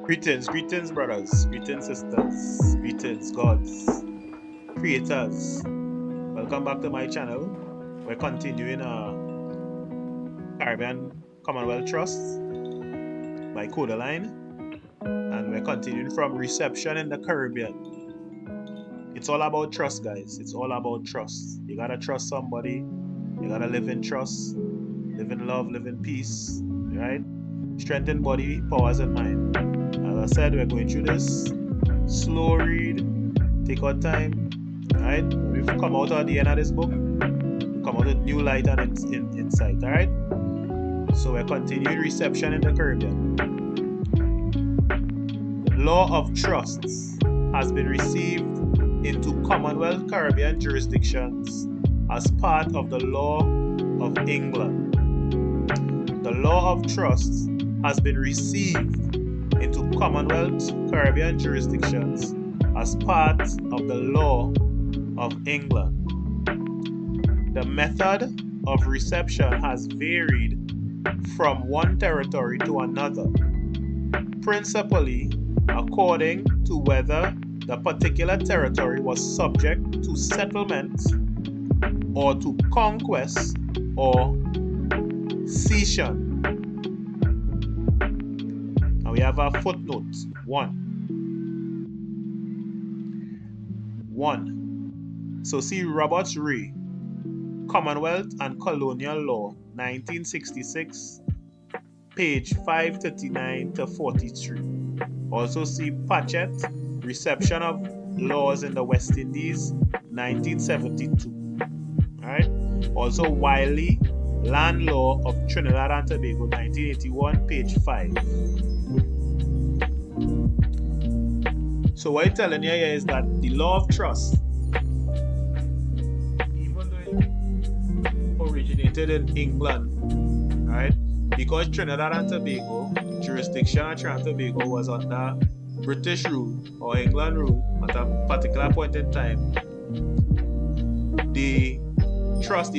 Greetings, brothers. Greetings, sisters. Greetings, gods, creators. Welcome back to my channel. We're continuing Caribbean Commonwealth Trust by Codaline, and we're continuing from reception in the Caribbean. It's all about trust, guys. It's all about trust. You gotta trust somebody. You gotta live in trust, live in love, live in peace, right? Strengthen body, powers, and mind. As I said, we're going through this. Slow read, take our time, right? We've come out at the end of this book, we come out with new light and insight, alright? So we're continuing reception in the Caribbean. The law of trusts has been received into Commonwealth Caribbean jurisdictions as part of the law of England. The law of trusts has been received into Commonwealth Caribbean jurisdictions as part of the law of England. The method of reception has varied from one territory to another, principally according to whether the particular territory was subject to settlement or to conquest or cession. We have a footnote 1. So see Roberts Ray, Commonwealth and Colonial Law, 1966, page 539 to 43. Also see Patchett, Reception of Laws in the West Indies, 1972. Alright. Also Wiley, Land Law of Trinidad and Tobago, 1981, page 5. So what I'm telling you here is that the law of trust, even though it originated in England, right? Because Trinidad and Tobago, jurisdiction of Trinidad and Tobago was under British rule or England rule at a particular point in time, the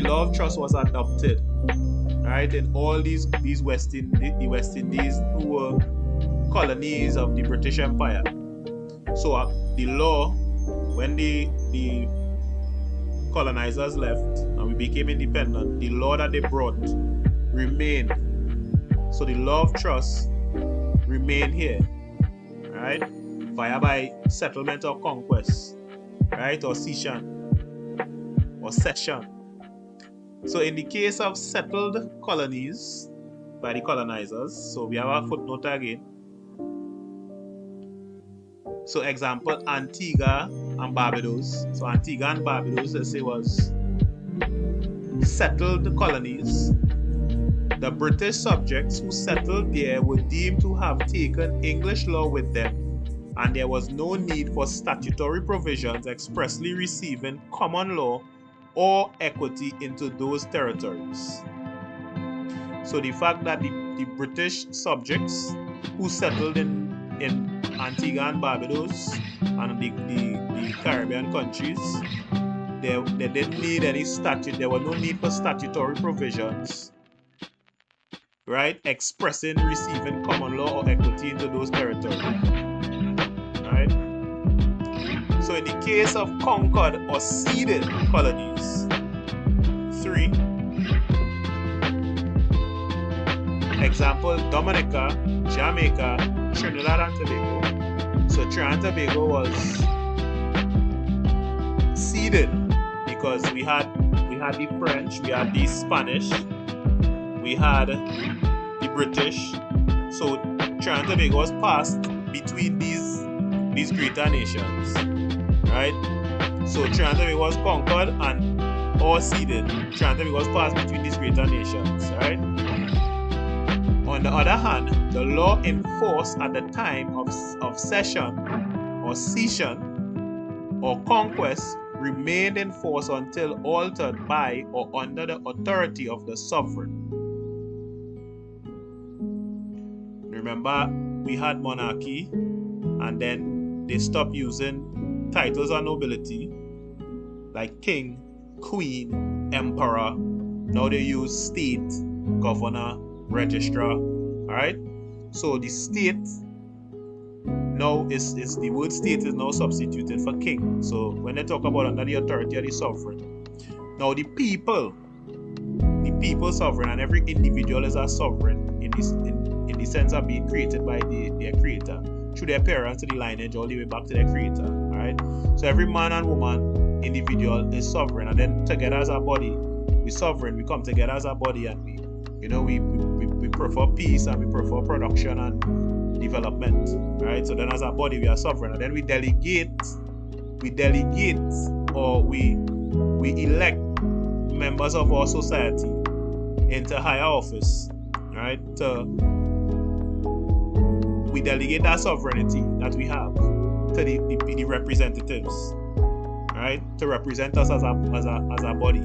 law of trust was adopted, right? In all these West Indies who were colonies of the British Empire. So the law, when the colonizers left and we became independent, the law that they brought remained. So the law of trust remained here, right? By settlement or conquest, right? Or cession or cession. So in the case of settled colonies by the colonizers, so we have a footnote again. So example, Antigua and Barbados. So Antigua and Barbados, let's say, was settled colonies. The British subjects who settled there were deemed to have taken English law with them, and there was no need for statutory provisions expressly receiving common law or equity into those territories. So the fact that the British subjects who settled in Antigua and Barbados and the Caribbean countries, they didn't need any statute. There was no need for statutory provisions, right, expressing receiving common law or equity into those territories, right? So in the case of conquered or ceded colonies, 3. Example, Dominica, Jamaica, Trinidad and Tobago. So Trinidad and Tobago was ceded because we had the French, we had the Spanish, we had the British. So Trinidad and Tobago was passed between these greater nations, right? So Trinidad and Tobago was conquered and or ceded. Trinidad and Tobago was passed between these greater nations, right? On the other hand, the law in force at the time of cession or cession or conquest remained in force until altered by or under the authority of the sovereign. Remember, we had monarchy, and then they stopped using titles of nobility like king, queen, emperor. Now they use state, governor, registrar. Alright? So the state now is the word state is now substituted for king. So when they talk about under the authority of the sovereign, now the people sovereign, and every individual is a sovereign in the sense of being created by their creator through their parents to the lineage all the way back to their creator. All right. So every man and woman individual is sovereign, and then together as a body, we sovereign. We come together as a body, and we prefer peace, and we prefer production and development. Right. So then as a body we are sovereign, and then we delegate or we elect members of our society into higher office. Right. We delegate that sovereignty that we have to the representatives. Right. To represent us as a body.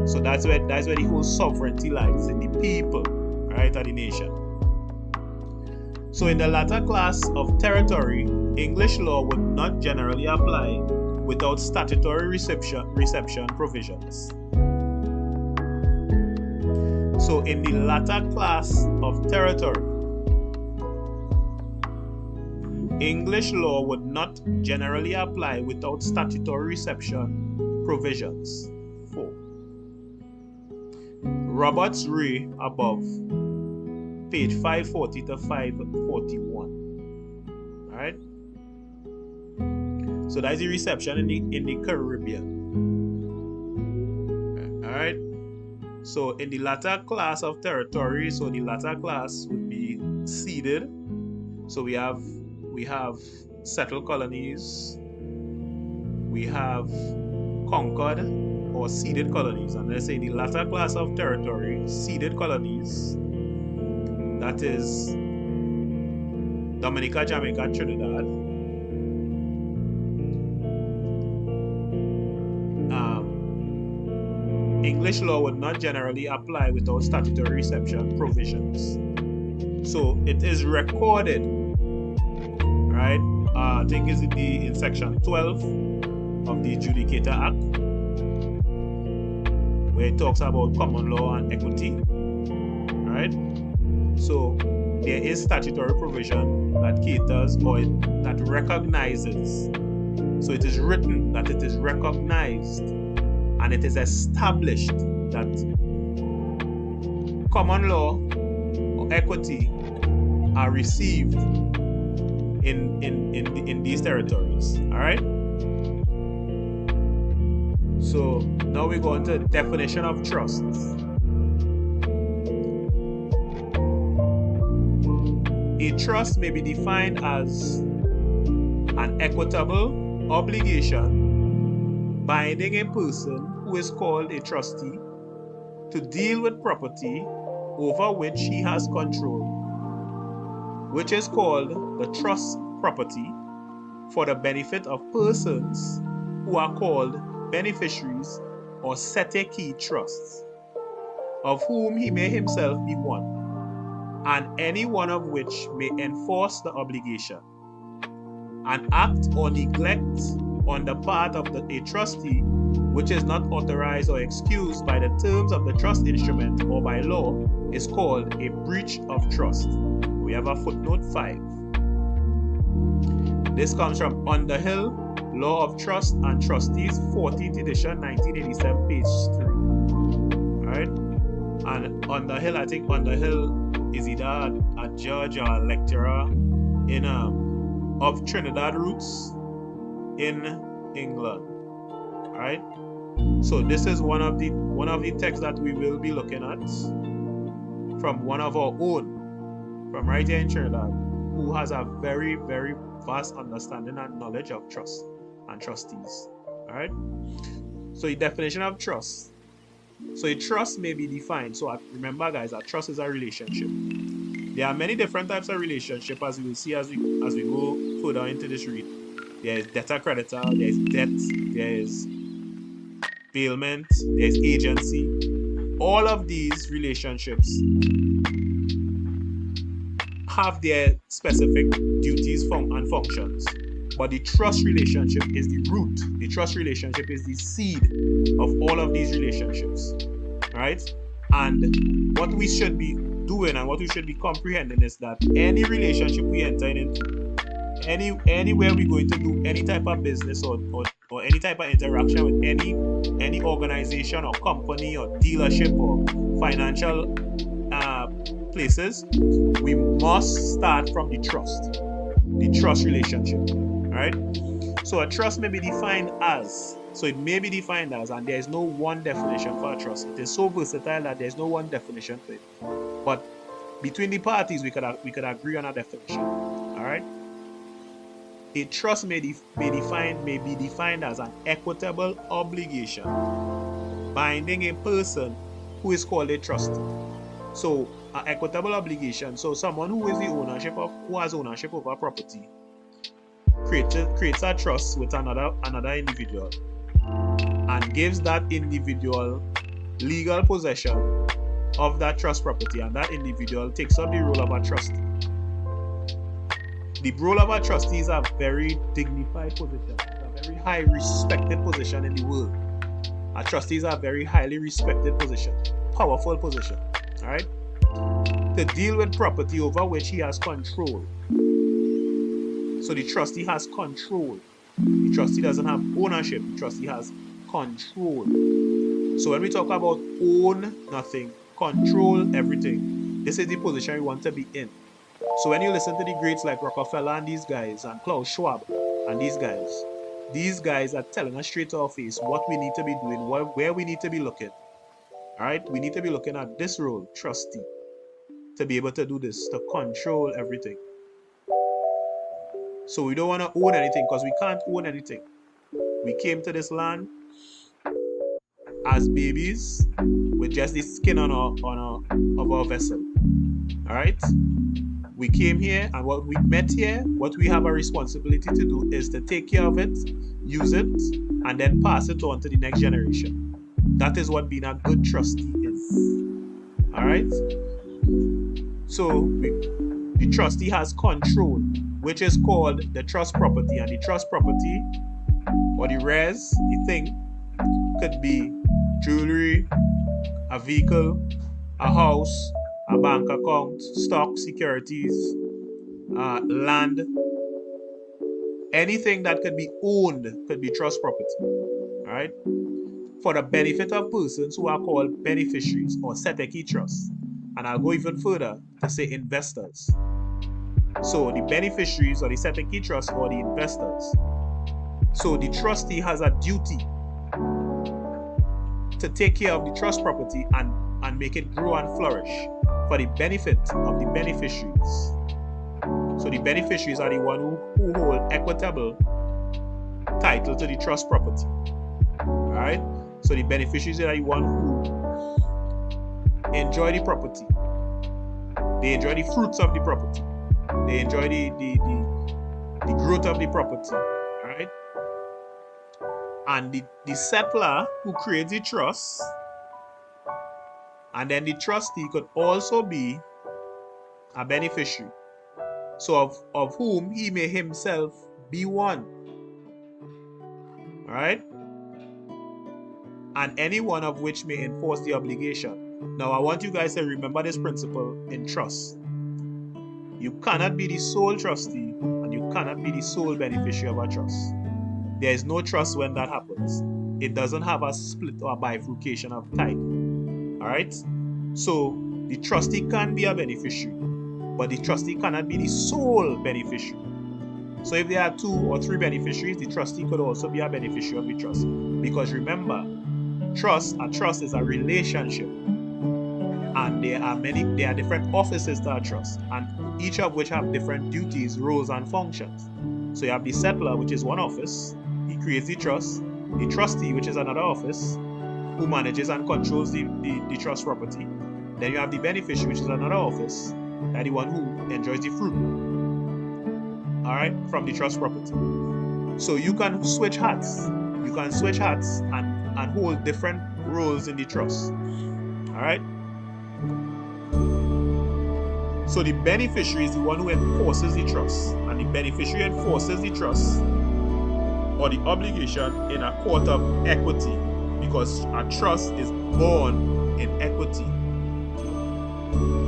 So that's where the whole sovereignty lies, in the people, right, of the nation. So in the latter class of territory, English law would not generally apply without statutory reception provisions. So in the latter class of territory, English law would not generally apply without statutory reception provisions. 4. Roberts Ray above, page 540 to 541. Alright? So that's the reception in the Caribbean. Alright? So in the latter class of territory, so the latter class would be ceded. So we have settled colonies, we have conquered or ceded colonies, and let's say the latter class of territory, ceded colonies, that is Dominica, Jamaica, Trinidad, English law would not generally apply without statutory reception provisions. So it is recorded, right? I think it's in section 12 of the Judicator Act, where it talks about common law and equity, right? So there is statutory provision that caters or that recognizes. So it is written that it is recognized and it is established that common law or equity are received in these territories. All right. So now we go into the definition of trusts. A trust may be defined as an equitable obligation binding a person who is called a trustee to deal with property over which he has control, which is called the trust property for the benefit of persons who are called beneficiaries or sete trusts, of whom he may himself be one, and any one of which may enforce the obligation. An act or neglect on the part of a trustee which is not authorized or excused by the terms of the trust instrument or by law is called a breach of trust. We have a footnote 5. This comes from Underhill, Law of Trust and Trustees, 14th edition, 1987, page 3. Alright? And Underhill, I think Underhill is either a judge or a lecturer in of Trinidad roots in England. Alright? So this is one of the texts that we will be looking at from one of our own, from right here in Trinidad, who has a very, very vast understanding and knowledge of trust and trustees. Alright? So the definition of trust. So a trust may be defined. So remember guys, a trust is a relationship. There are many different types of relationship, as we will see as we go further into this read. There is debtor-creditor, there is debt, there is bailment, there is agency. All of these relationships have their specific duties and functions. But the trust relationship is the root. The trust relationship is the seed of all of these relationships. Right? And what we should be doing and what we should be comprehending is that any relationship we enter into anywhere we're going to do any type of business or any type of interaction with any organization or company or dealership or financial places, we must start from the trust relationship. Right? So a trust may be defined as, and there is no one definition for a trust. It is so versatile that there is no one definition for it. But between the parties, we could agree on a definition. All right. A trust may be defined as an equitable obligation binding a person who is called a trustee. So an equitable obligation. So someone who has ownership over property creates a trust with another individual and gives that individual legal possession of that trust property, and that individual takes up the role of a trustee. The role of a trustee is a very dignified position. It's a very high respected position in the world. A trustee is a very highly respected position, powerful position. All right, to deal with property over which he has control. So the trustee has control. The trustee doesn't have ownership. The trustee has control. So when we talk about own nothing, control everything, this is the position we want to be in. So when you listen to the greats like Rockefeller and these guys, and Klaus Schwab and these guys are telling us straight to our face what we need to be doing, where we need to be looking. All right, we need to be looking at this role, trustee, to be able to do this, to control everything. So we don't want to own anything because we can't own anything. We came to this land as babies with just the skin of our vessel. All right? We came here, and what we met here, what we have a responsibility to do is to take care of it, use it, and then pass it on to the next generation. That is what being a good trustee is. All right? So the trustee has control, which is called the trust property. And the trust property, or the res, the thing, could be jewelry, a vehicle, a house, a bank account, stock, securities, land. Anything that could be owned could be trust property. All right? For the benefit of persons who are called beneficiaries or seteki trusts. And I'll go even further to say investors. So the beneficiaries or the seteki trust or the investors. So the trustee has a duty to take care of the trust property and make it grow and flourish for the benefit of the beneficiaries. So the beneficiaries are the one who hold equitable title to the trust property. Alright? So the beneficiaries are the one who enjoy the property. They enjoy the fruits of the property. They enjoy the growth of the property. Alright? And the settler who creates the trust, and then the trustee could also be a beneficiary. So of whom he may himself be one. Alright? And any one of which may enforce the obligation. Now I want you guys to remember this principle in trust. You cannot be the sole trustee and you cannot be the sole beneficiary of a trust. There is no trust when that happens. It doesn't have a split or a bifurcation of type. Alright? So the trustee can be a beneficiary, but the trustee cannot be the sole beneficiary. So if there are 2 or 3 beneficiaries, the trustee could also be a beneficiary of the trust. Because remember, a trust is a relationship. And there are different offices to a trust, and each of which have different duties, roles, and functions. So you have the settler, which is one office. He creates the trust. The trustee, which is another office, who manages and controls the trust property. Then you have the beneficiary, which is another office, that the one who enjoys the fruit, all right, from the trust property. So you can switch hats. You can switch hats and hold different roles in the trust. All right. So the beneficiary is the one who enforces the trust, and the beneficiary enforces the trust or the obligation in a court of equity, because a trust is born in equity.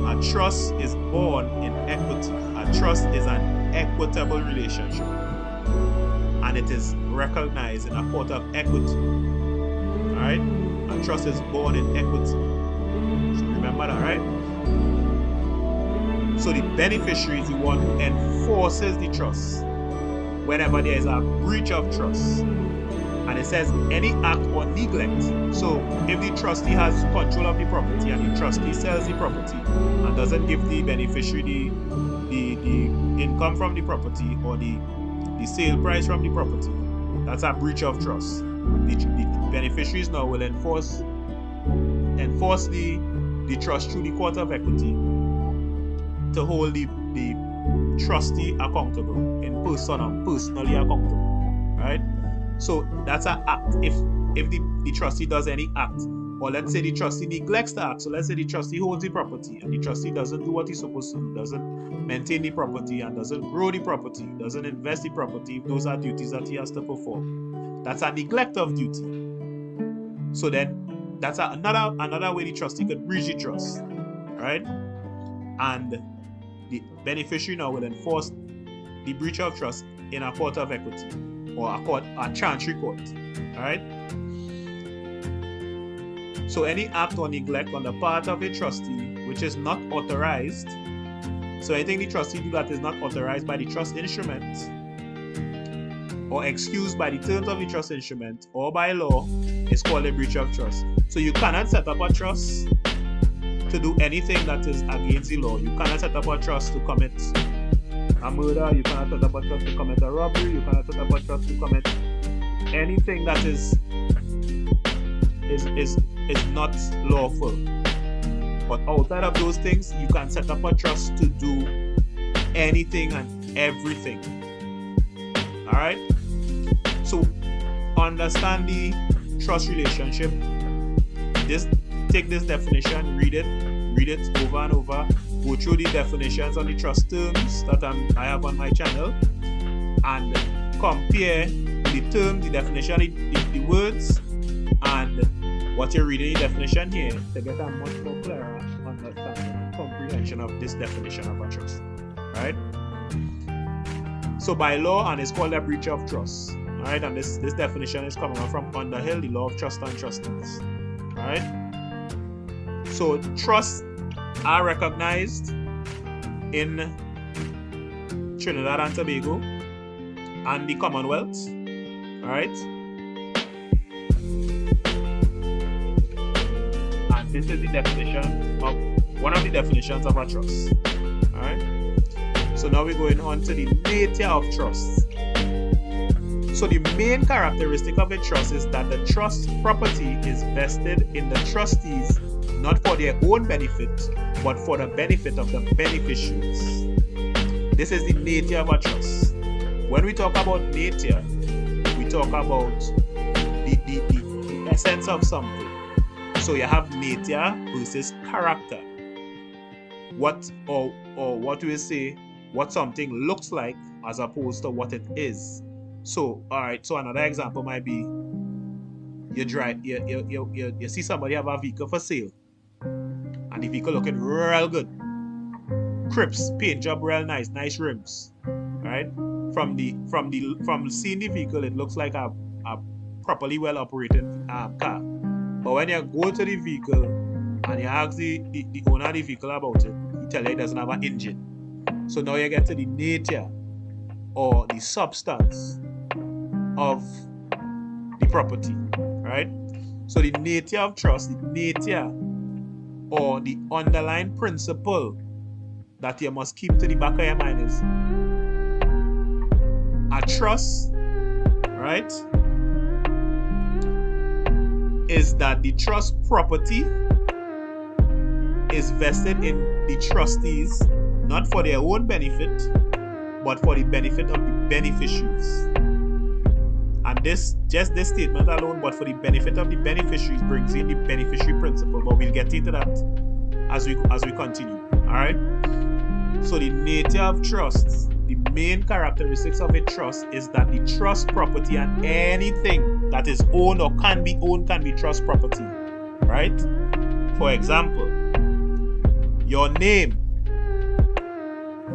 A trust is born in equity. A trust is an equitable relationship, and it is recognized in a court of equity. Alright? And trust is born in equity. So remember that, right? So the beneficiary is the one who enforces the trust whenever there is a breach of trust. And it says any act or neglect. So if the trustee has control of the property and the trustee sells the property and doesn't give the beneficiary the income from the property or the sale price from the property, that's a breach of trust. The beneficiaries now will enforce the trust through the court of equity to hold the trustee accountable in person, personally accountable, right? So that's an act. If the trustee does any act, or let's say the trustee neglects the act, so let's say the trustee holds the property and the trustee doesn't do what he's supposed to do, doesn't maintain the property and doesn't grow the property, doesn't invest the property, if those are duties that he has to perform, that's a neglect of duty. So then that's another way the trustee could breach the trust, right? And the beneficiary now will enforce the breach of trust in a court of equity or a chancery court. Alright? So any act or neglect on the part of a trustee which is not authorized, so anything the trustee do that is not authorized by the trust instrument or excused by the terms of the trust instrument or by law, is called a breach of trust. So you cannot set up a trust to do anything that is against the law. You cannot set up a trust to commit a murder, you cannot set up a trust to commit a robbery, you cannot set up a trust to commit anything that is not lawful. But outside of those things, you can set up a trust to do anything and everything. Alright? So understand the trust relationship. Take this definition, read it over and over, go through the definitions on the trust terms that I have on my channel, and compare the term, the definition, the words, and what you're reading the definition here to get a much more clearer understanding and comprehension of this definition of a trust. Right? So by law, and it's called a breach of trust. Alright, and this definition is coming from Underhill, the law of trust and trustees. Alright? So trusts are recognized in Trinidad and Tobago and the Commonwealth. Alright? And this is the definition of one of the definitions of a trust. Alright? So now we're going on to the nature of trust. So the main characteristic of a trust is that the trust property is vested in the trustees, not for their own benefit, but for the benefit of the beneficiaries. This is the nature of a trust. When we talk about nature, we talk about the essence of something. So you have nature versus character. What we say, what something looks like as opposed to what it is. So, alright, so another example might be you see somebody have a vehicle for sale and the vehicle looking real good. Crisp, paint job real nice rims. Right? From seeing the vehicle, it looks like a properly well operated car. But when you go to the vehicle and you ask the owner of the vehicle about it, he tell you it doesn't have an engine. So now you get to the nature or the substance of the property, right? So the nature of trust, the nature or the underlying principle that you must keep to the back of your mind is a trust, right? Is that the trust property is vested in the trustees, not for their own benefit, but for the benefit of the beneficiaries. And this statement alone, but for the benefit of the beneficiaries, brings in the beneficiary principle. But we'll get into that as we continue. Alright? So the nature of trust, the main characteristics of a trust is that the trust property and anything that is owned or can be owned can be trust property. Right? For example, your name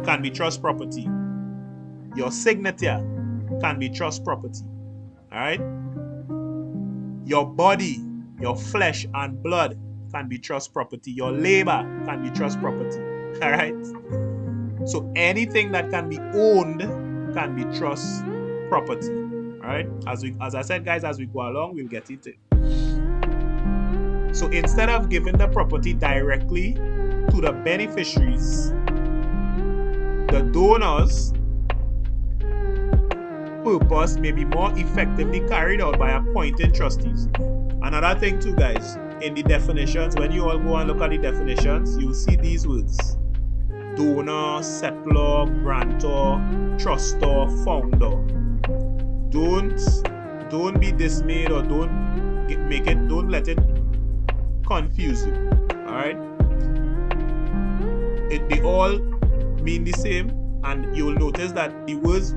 can be trust property. Your signature can be trust property. All right? Your body, your flesh and blood can be trust property. Your labor can be trust property. All right? So anything that can be owned can be trust property. All right? As I said, guys, as we go along, we'll get it. So instead of giving the property directly to the beneficiaries, the donors' purpose may be more effectively carried out by appointing trustees. Another thing too, guys, in the definitions, when you all go and look at the definitions, you'll see these words: donor, settlor, grantor, trustor, founder. Don't be dismayed, or don't let it confuse you. Alright? They all mean the same, and you will notice that the words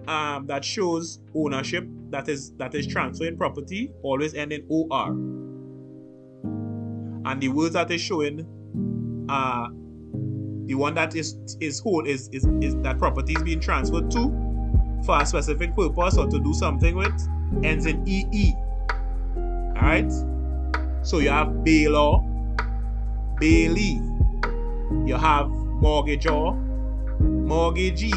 that shows ownership, that is transferring property, always end in OR. And the words that is showing the one that is that property is being transferred to for a specific purpose or to do something with, ends in EE. Alright? So you have bailor, bailee, you have mortgagor, mortgagee,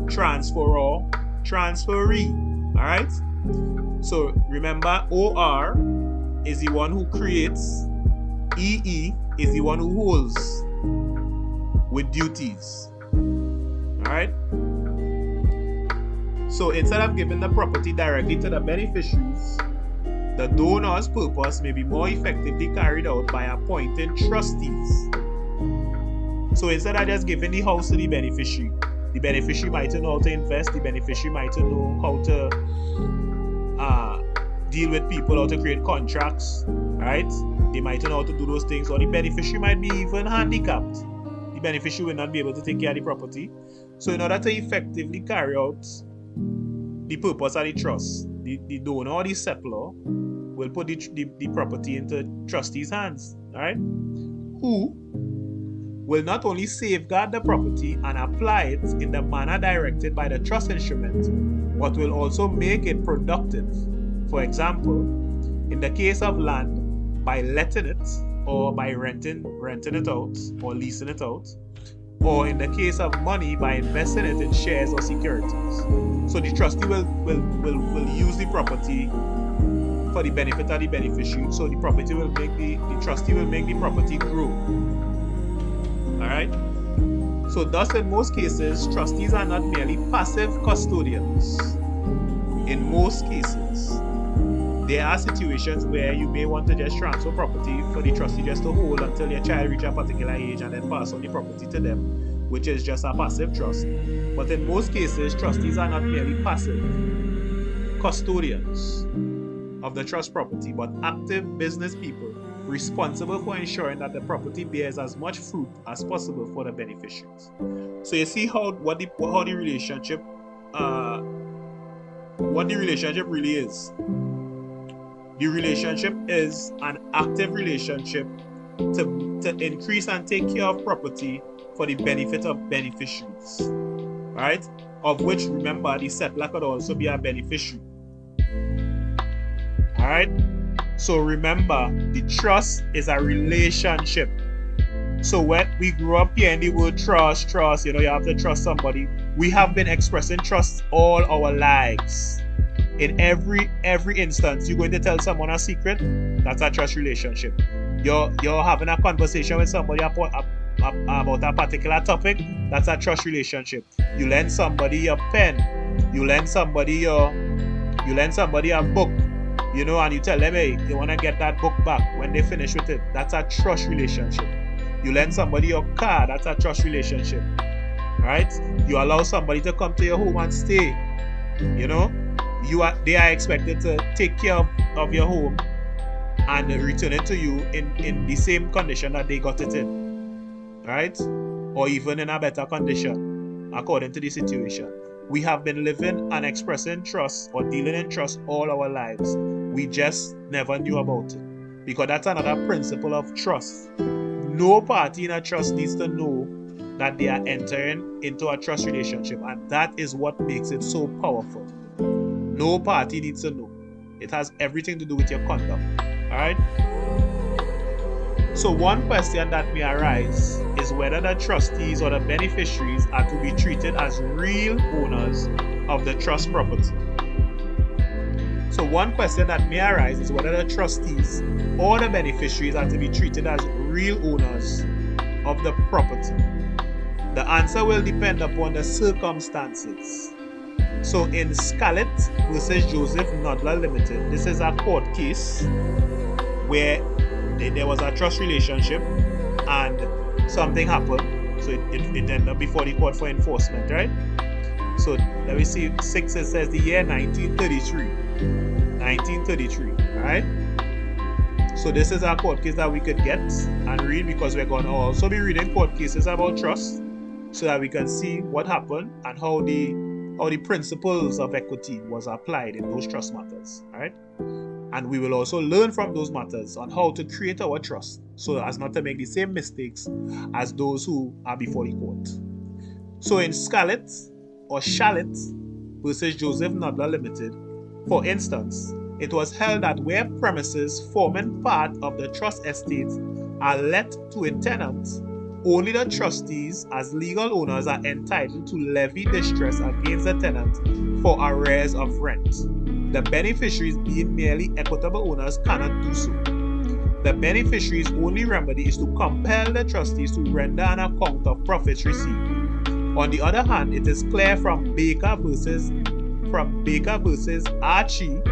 transferor, transferee. Alright? So remember, OR is the one who creates, EE is the one who holds with duties. Alright? So instead of giving the property directly to the beneficiaries, the donor's purpose may be more effectively carried out by appointing trustees. So instead of just giving the house to the beneficiary might know how to invest, the beneficiary might know how to deal with people, how to create contracts, right? They might know how to do those things, or the beneficiary might be even handicapped. The beneficiary will not be able to take care of the property. So in order to effectively carry out the purpose of the trust, the donor or the settlor will put the property into trustees' hands, right? Who will not only safeguard the property and apply it in the manner directed by the trust instrument, but will also make it productive. For example, in the case of land, by letting it or by renting it out or leasing it out, or in the case of money, by investing it in shares or securities. So the trustee will use the property for the benefit of the beneficiary. So the trustee will make the property grow. Alright? So thus in most cases, trustees are not merely passive custodians. In most cases, there are situations where you may want to just transfer property for the trustee just to hold until your child reaches a particular age and then pass on the property to them, which is just a passive trust. But in most cases, trustees are not merely passive custodians of the trust property, but active business people responsible for ensuring that the property bears as much fruit as possible for the beneficiaries. So you see how the relationship really is. The relationship is an active relationship to increase and take care of property for the benefit of beneficiaries, right? Of which, remember, the settler could also be a beneficiary. All right? So remember, the trust is a relationship. So when we grew up hearing the word trust, you have to trust somebody. We have been expressing trust all our lives. In every instance, you're going to tell someone a secret, that's a trust relationship. You're having a conversation with somebody about a particular topic, that's a trust relationship. You lend somebody your pen, you lend somebody a book, and you tell them, hey, you want to get that book back when they finish with it. That's a trust relationship. You lend somebody your car, that's a trust relationship. Right? You allow somebody to come to your home and stay. They are expected to take care of your home and return it to you in the same condition that they got it in. Right? Or even in a better condition, according to the situation. We have been living and expressing trust or dealing in trust all our lives. We just never knew about it. Because that's another principle of trust. No party in a trust needs to know that they are entering into a trust relationship, and that is what makes it so powerful. No party needs to know. It has everything to do with your conduct. Alright? So one question that may arise is whether the trustees or the beneficiaries are to be treated as real owners of the trust property. So one question that may arise is whether the trustees or the beneficiaries are to be treated as real owners of the property. The answer will depend upon the circumstances. So in Scarlett versus Joseph Nodler Limited, this is a court case where there was a trust relationship and something happened. So it ended up before the court for enforcement, right? So let me see, 6, it says the year 1933, right? So this is a court case that we could get and read, because we're going to also be reading court cases about trust so that we can see what happened and how the principles of equity was applied in those trust matters, right? And we will also learn from those matters on how to create our trust so as not to make the same mistakes as those who are before the court. So in Scarlett or Charlotte versus Joseph Nodler Limited, for instance, it was held that where premises forming part of the trust estate are let to a tenant, only the trustees as legal owners are entitled to levy distress against the tenant for arrears of rent. The beneficiaries, being merely equitable owners, cannot do so. The beneficiary's only remedy is to compel the trustees to render an account of profits received. On the other hand, it is clear from Baker versus Archie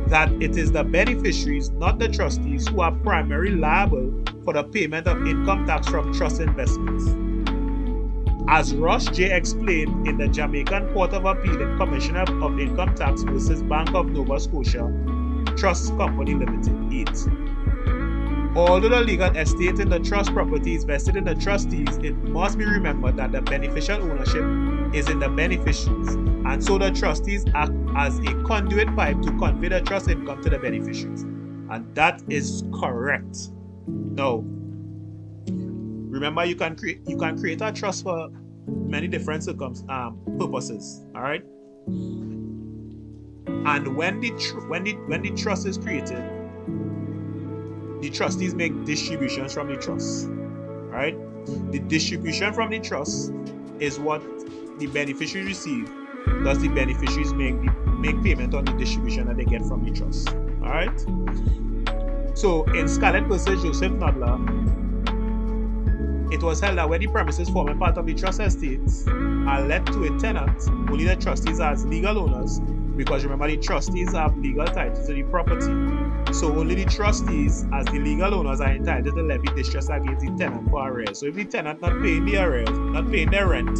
that it is the beneficiaries, not the trustees, who are primarily liable for the payment of income tax from trust investments. As Ross J. explained in the Jamaican Court of Appeal in Commissioner of Income Tax versus Bank of Nova Scotia Trust Company Limited 8. Although the legal estate in the trust property is vested in the trustees, it must be remembered that the beneficial ownership is in the beneficiaries, and so the trustees act as a conduit pipe to convey the trust income to the beneficiaries. And that is correct. Now, remember, you can create a trust for many different purposes. All right. And when the trust is created, the trustees make distributions from the trust. All right. The distribution from the trust is what the beneficiaries receive. Thus, the beneficiaries make payment on the distribution that they get from the trust. All right. So in Scarlett versus Joseph Nodler, it was held that where the premises forming part of the trust estates are let to a tenant, only the trustees as legal owners, because remember, the trustees have legal title to the property. So only the trustees as the legal owners are entitled to levy distress against the tenant for arrears. So if the tenant not paying the arrears, not paying their rent,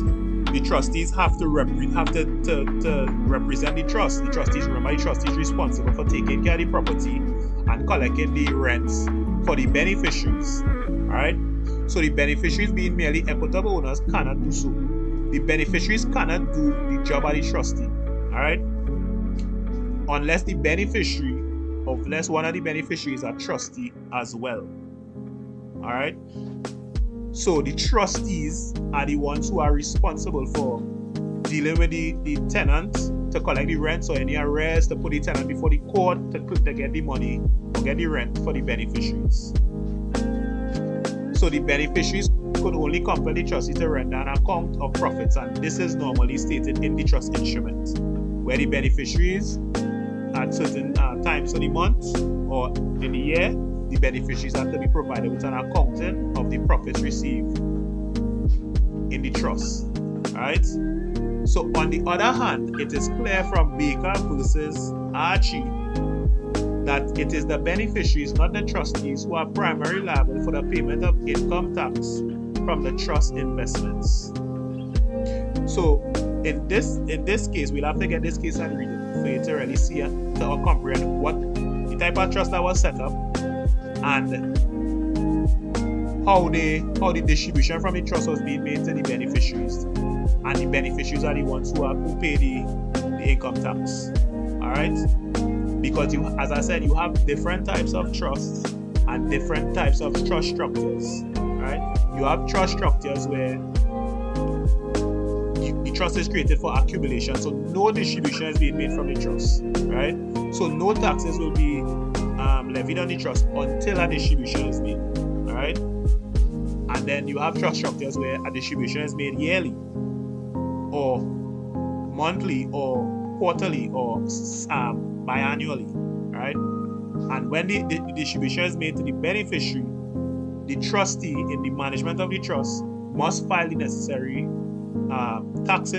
the trustees have to represent the trust. The trustees, remember, the trustees responsible for taking care of the property and collecting the rents for the beneficiaries. Alright? So the beneficiaries, being merely equitable owners, cannot do so. The beneficiaries cannot do the job of the trustee. Alright? Unless one of the beneficiaries are trustee as well. Alright? So the trustees are the ones who are responsible for dealing with the tenant to collect the rents or any arrears, to put the tenant before the court to get the money or get the rent for the beneficiaries. So the beneficiaries could only compel the trustee to render an account of profits, and this is normally stated in the trust instrument, where the beneficiaries at certain times of the month or in the year, the beneficiaries have to be provided with an accounting of the profits received in the trust. Alright? So on the other hand, it is clear from Baker versus Archie that it is the beneficiaries, not the trustees, who are primarily liable for the payment of income tax from the trust investments. So in this case, we'll have to get this case and read it for you to really see and to comprehend what the type of trust that was set up and how the distribution from the trust was being made to the beneficiaries. And the beneficiaries are the ones who pay the income tax. Alright? Because as I said, you have different types of trusts and different types of trust structures. Alright? you have trust structures where the trust is created for accumulation, so no distribution is being made from the trust, right? So no taxes will be levied on the trust until a distribution is made, right? And then you have trust structures where a distribution is made yearly, or monthly, or quarterly, or biannually, right? And when the distribution is made to the beneficiary, the trustee in the management of the trust must file the necessary tax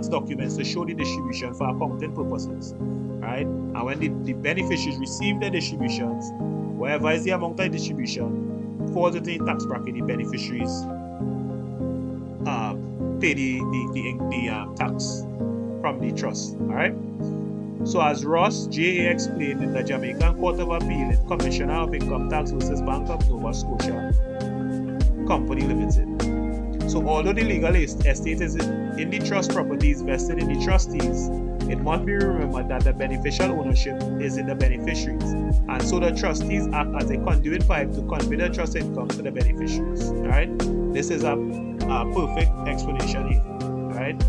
documents to show the distribution for accounting purposes, right? And when the beneficiaries receive the distributions, whatever is the amount of distribution falls within the tax bracket, the beneficiaries pay the tax from the trust, all right? So as Ross J.A. explained in the Jamaican Court of Appeal in Commissioner of Income Tax versus Bank of Nova Scotia Company Limited. So although the legal estate is in the trust properties vested in the trustees, it must be remembered that the beneficial ownership is in the beneficiaries, and so the trustees act as a conduit pipe to convey the trust income to the beneficiaries. Right? This is a perfect explanation here. Right?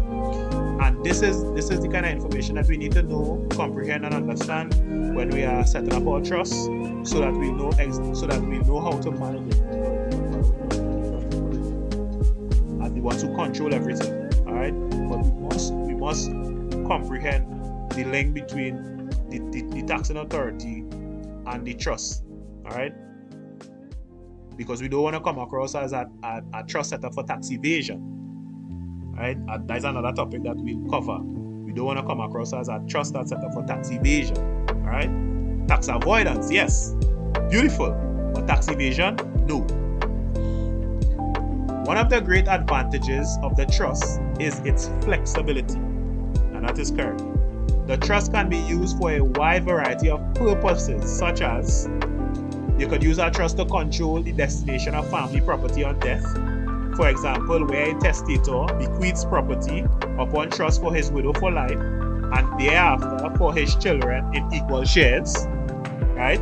And this is the kind of information that we need to know, comprehend, and understand when we are setting up our trust, so that we know how to manage it. And we want to control everything. All right, but we must comprehend the link between the taxing authority and the trust. All right, because we don't want to come across as a trust setup for tax evasion. Right, that's another topic that we'll cover. We don't want to come across as a trust that's set up for tax evasion. All right, tax avoidance, yes, beautiful, but tax evasion, no. One of the great advantages of the trust is its flexibility, and that is correct. The trust can be used for a wide variety of purposes, such as you could use a trust to control the destination of family property on death. For example, where a testator bequeaths property upon trust for his widow for life and thereafter for his children in equal shares, right?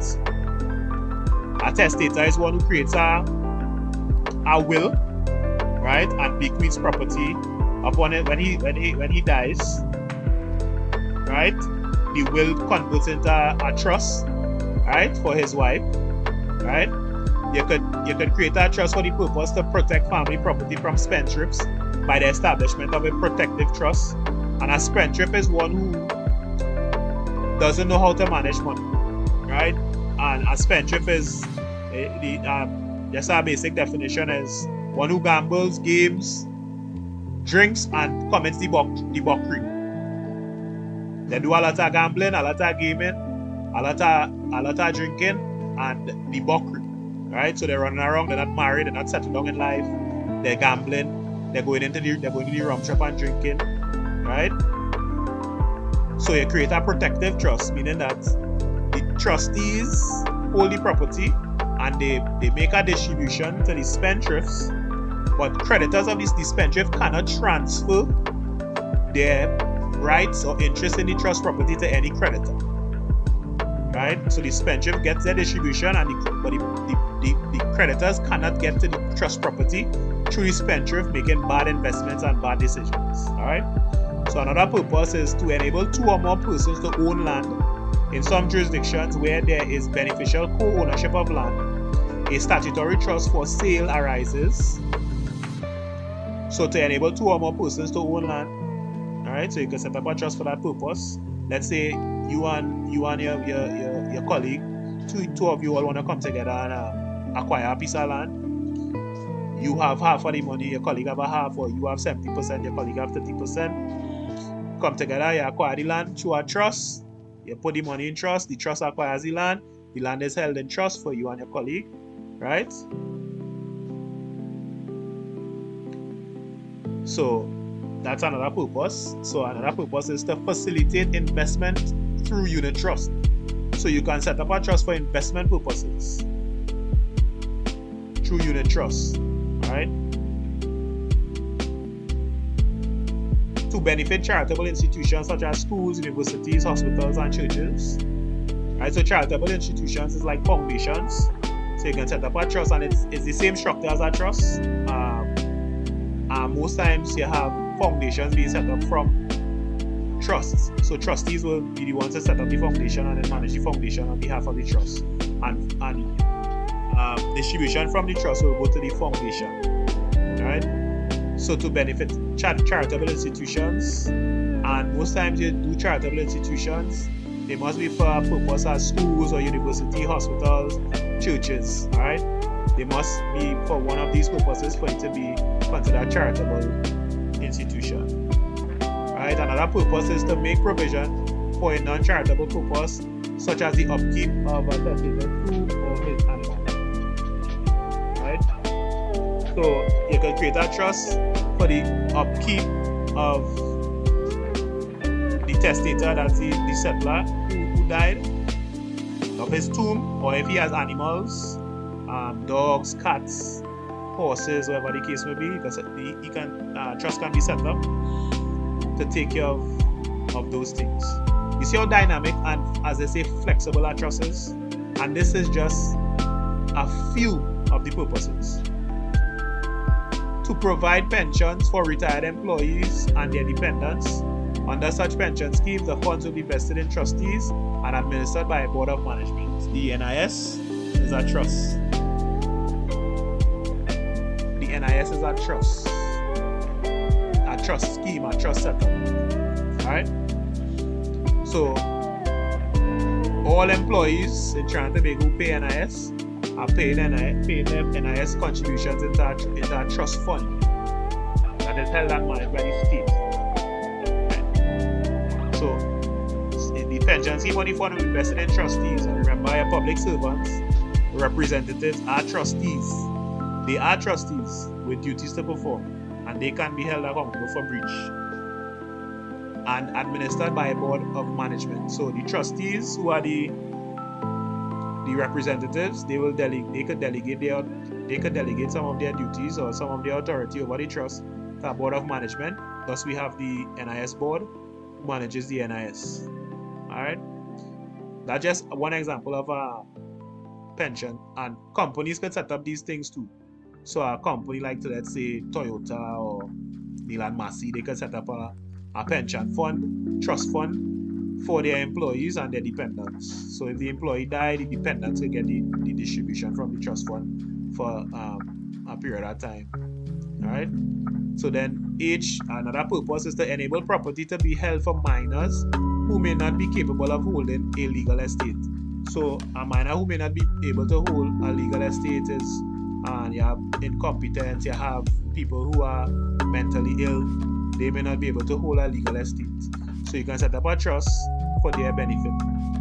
A testator is one who creates a will, right, and bequeaths property upon it when he dies, right? The will converts into a trust, right, for his wife, right? You could create a trust for the purpose to protect family property from spendthrifts by the establishment of a protective trust. And a spendthrift is one who doesn't know how to manage money, right? And a spendthrift is just our basic definition is one who gambles, games, drinks, and commits debauchery. They do a lot of gambling, a lot of gaming, a lot of drinking, and debauchery. Right, so they're running around. They're not married. They're not settled down in life. They're gambling. They're going into the rum shop and drinking. Right. So you create a protective trust, meaning that the trustees hold the property and they make a distribution to the spendthrifts, but creditors of the spendthrift cannot transfer their rights or interest in the trust property to any creditor. Right, so the spendthrift gets their distribution, and the creditors cannot get to the trust property through the spendthrift making bad investments and bad decisions. All right. So another purpose is to enable two or more persons to own land. In some jurisdictions where there is beneficial co-ownership of land, a statutory trust for sale arises. So to enable two or more persons to own land, all right. So you can set up a trust for that purpose. Let's say you and your colleague, two of you all want to come together and acquire a piece of land. You have half of the money, your colleague have a half, or you have 70%, your colleague have 30%. Come together, you acquire the land through a trust. You put the money in trust, the trust acquires the land is held in trust for you and your colleague, right? So that's another purpose. So another purpose is to facilitate investment through unit trust. So you can set up a trust for investment purposes through unit trust, right? To benefit charitable institutions such as schools, universities, hospitals, and churches. Right? So charitable institutions is like foundations. So you can set up a trust, and it's the same structure as a trust. most times you have foundations being set up from trusts. So trustees will be the ones that set up the foundation and then manage the foundation on behalf of the trust. And distribution from the trust will go to the foundation. Alright? So to benefit charitable institutions, and most times you do charitable institutions, they must be for a purpose as schools or university, hospitals, churches. Alright? They must be for one of these purposes for it to be considered a charitable institution. Right? Another purpose is to make provision for a non-charitable purpose, such as the upkeep of a testator's food or his animal. Right? So you can create a trust for the upkeep of the testator, that's the settler who died, of his tomb, or if he has animals, dogs, cats, horses, whatever the case may be, trust can be set up to take care of those things. You see how dynamic and, as they say, flexible our trust is? And this is just a few of the purposes. To provide pensions for retired employees and their dependents. Under such pension schemes, the funds will be vested in trustees and administered by a board of management. The NIS is a trust. The NIS is a trust. A trust scheme, a trust setup. Alright? So, all employees in Trinidad and Tobago who pay NIS are paying their NIS contributions into a trust fund that is held and managed by the state. Right? So, the pension scheme or the fund will be vested in trustees. And remember, your public servants, representatives are trustees. They are trustees with duties to perform, and they can be held accountable for breach and administered by a board of management. So the trustees, who are the representatives, they could delegate some of their duties or some of their authority over the trust to a board of management. Thus we have the NIS board who manages the NIS. Alright? That's just one example of a pension, and companies can set up these things too. So a company like, let's say, Toyota or Neil and Massey, they can set up a pension fund, trust fund for their employees and their dependents. So if the employee died, the dependents will get the distribution from the trust fund for a period of time. Alright? So then another purpose is to enable property to be held for minors who may not be capable of holding a legal estate. So a minor who may not be able to hold a legal estate is, and you have incompetence, you have people who are mentally ill, they may not be able to hold a legal estate. So you can set up a trust for their benefit.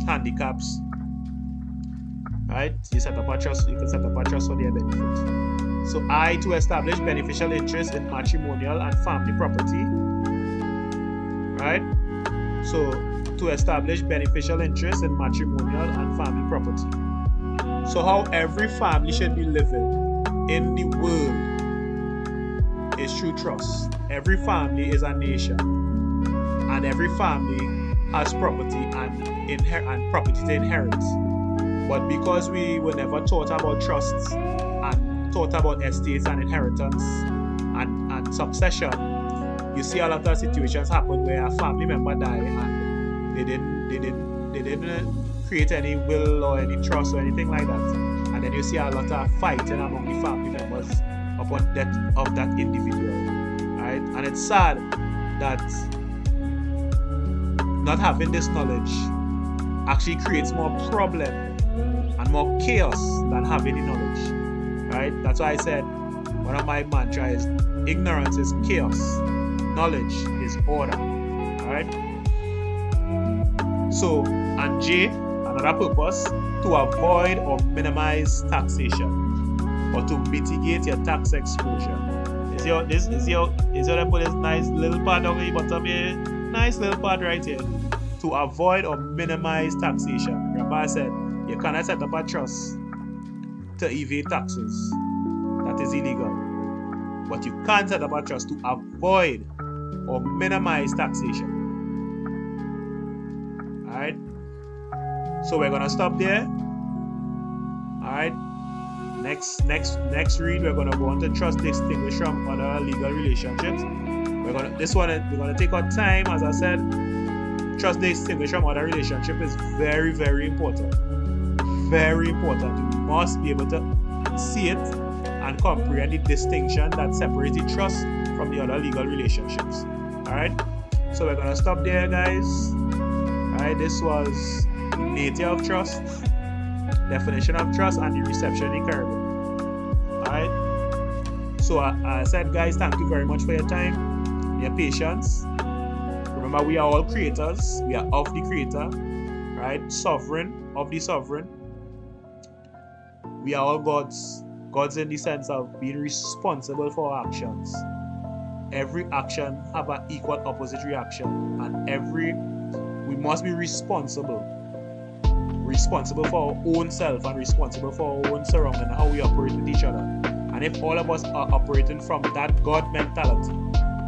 Handicaps, right? You can set up a trust for their benefit. So to establish beneficial interest in matrimonial and family property, right? So to establish beneficial interest in matrimonial and family property. So how every family should be living in the world is through trust. Every family is a nation, and every family has property and property to inherit. But because we were never taught about trusts and taught about estates and inheritance and succession, you see a lot of situations happen where a family member died and they didn't create any will or any trust or anything like that. And then you see a lot of fighting among the family members upon death of that individual. Right? And it's sad that not having this knowledge actually creates more problem and more chaos than having the knowledge. Right? That's why I said one of my mantras is ignorance is chaos, knowledge is order. Alright? So, and J, another purpose, to avoid or minimize taxation or to mitigate your tax exposure. Is your put this nice little part over the bottom here? Nice little part right here. To avoid or minimize taxation. Remember I said you cannot set up a trust to evade taxes. That is illegal. But you can set up a trust to avoid or minimize taxation. Alright? So we're gonna stop there. Alright? Next read, we're gonna go on to trust distinguished from other legal relationships. We're gonna take our time. As I said, trust distinguished from other relationship is very, very important. Very important. You must be able to see it and comprehend the distinction that separates the trust from the other legal relationships. Alright? So we're gonna stop there, guys. Alright, this was the nature of trust, definition of trust, and the reception in the Caribbean. Alright? So I said, guys, thank you very much for your time, your patience. Remember, we are all creators. We are of the creator. Right? Sovereign of the sovereign. We are all gods. Gods in the sense of being responsible for our actions. Every action have an equal opposite reaction, and we must be responsible for our own self and responsible for our own surrounding and how we operate with each other. And if all of us are operating from that God mentality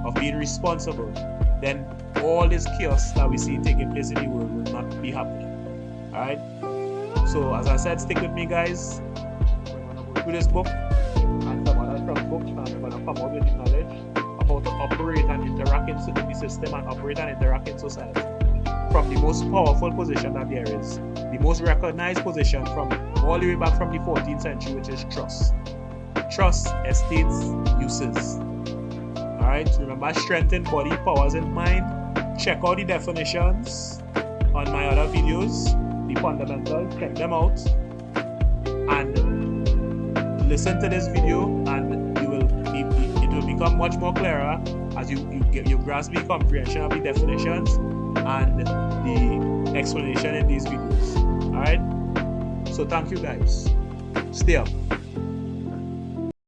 of being responsible, then all this chaos that we see taking place in the world will not be happening. Alright? So as I said, stick with me, guys. We're going to go through this book and some other strong books, and we're going to come out with the knowledge of how to operate and interact in the system and operate and interact in society from the most powerful position that there is, the most recognized position from all the way back from the 14th century, which is trust. Trust, estates, uses. Alright, remember, strengthen body, powers in mind. Check out the definitions on my other videos, the fundamentals, check them out, and listen to this video, and it will become much more clearer as you grasp the comprehension of the definitions and the explanation in these videos. Alright, so thank you, guys. Stay up.